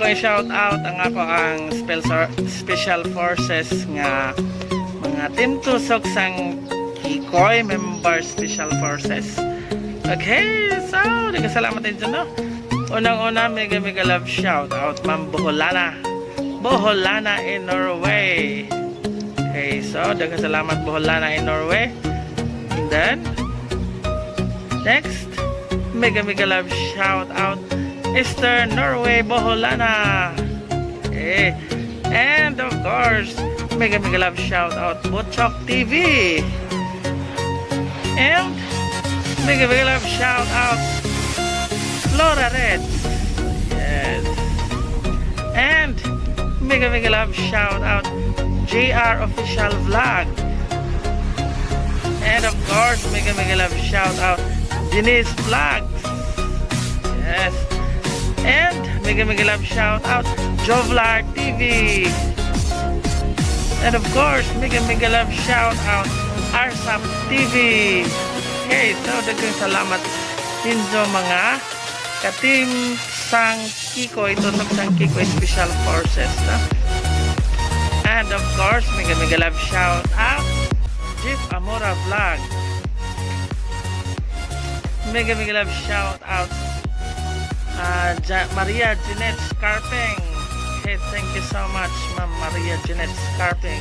i-shout out ang ako ang special forces nga mga team tusok sang Kikoy member special forces. Okay, so nagkasalamat din dyan, no? Unang-una, mega love shout out Ma'am Boholana in Norway. Okay, so nagkasalamat Boholana in Norway. And then next, mega love shout out Eastern Norway Boholana. Okay. And of course, mega love shout out Butchok TV. And mega love shout out Flora Red. Yes. And mega love shout out JR Official Vlog. And of course, mega love shout out Denise Vlogs. Yes. And mega love shout out Jovlar TV. And of course, mega love shout out Arsap TV. Okay, so daghang salamat sa mga ka-team sang Kikoy, tusok sang Kikoy Special Forces, no? And of course, mega love shout out Jeep Amora Vlog. Mega love shout out Maria Jeanette Scarping. Okay, thank you so much, Ma'am Maria Jeanette Scarping.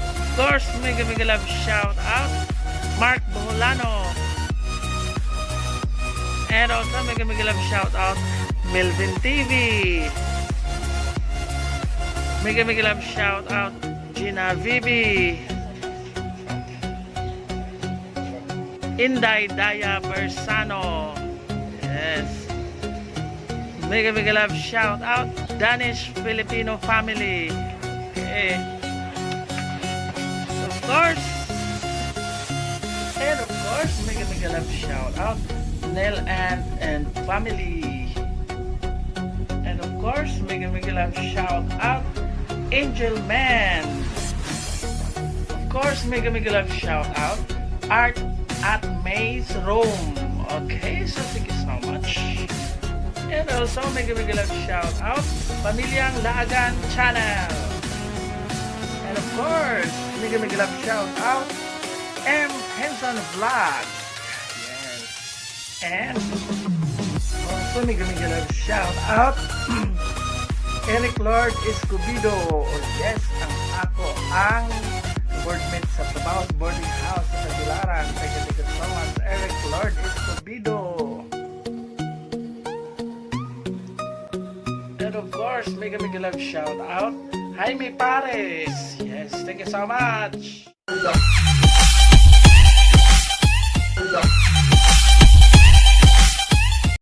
Of course, mega love shout out Mark Boholano. And also mega love shout out Melvin TV. Mega love shout out Gina Vivi. Inday Daya Bersano. Yes. Mega love shout out Danish Filipino family. Okay. Of course. And of course, mega love shout out Nell and family. And of course, mega love shout out Angel Man. Of course, mega love shout out Art at Maze Rome. Okay, so thank you so much. And also, mega love shout out Pamilyang Laagan Channel. And of course, mega love shout out M. Henson Vlog. Yes. And also, mega love shout out Eric Lord Escobido. Yes, ang boardmate sa Tabaos Boarding House sa Tagularan. Thank you so much, Eric Lord Escobido. And of course, mega love shout out Jaime Pares. Yes, thank you so much.